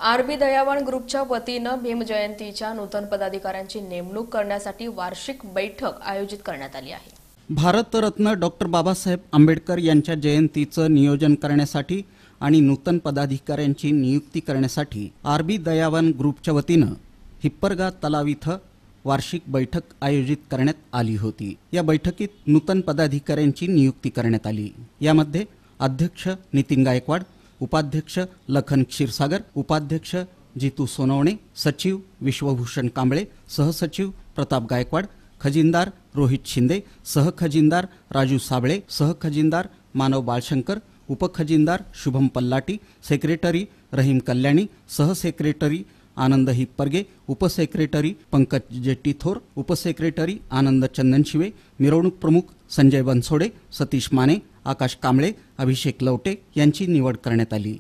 RB दयावान ग्रुपच्या वतीनं भीम जयंतीच्या नूतन पदाधिकाऱ्यांची नेमणूक करण्यासाठी वार्षिक बैठक आयोजित करण्यात आली आहे। भारतरत्न डॉक्टर बाबासाहेब आंबेडकर यांच्या जयंतीचं नियोजन करण्यासाठी आणि नूतन पदाधिकाऱ्यांची नियुक्ती करण्यासाठी आरबी दयावान ग्रुपच्या वतीनं हिप्परगा तलाव इथं वार्षिक बैठक आयोजित करण्यात आली होती। या बैठकीत नूतन पदाधिकाऱ्यांची नियुक्ती करण्यात आली। यामध्ये अध्यक्ष नितीन गायकवाड, उपाध्यक्ष लखन क्षीरसागर, उपाध्यक्ष जितू सोनवणे, सचिव विश्वभूषण कांबळे, सहसचिव प्रताप गायकवाड, खजिनदार रोहित शिंदे, सहखजिनदार राजू साबळे, सहखजिनदार मानव बाळशंकर, उपखजिनदार शुभम पल्लाटी, सेक्रेटरी रहीम कल्याणी, सहसेक्रेटरी आनंद हिप्परगे, उपसेक्रेटरी पंकज जेट्टीथोर, उपसेक्रेटरी आनंद चंदनशिवे, मिरवणूक प्रमुख संजय बनसोडे, सतीश माने, आकाश कांबळे, अभिषेक लवटे यांची निवड करण्यात आली।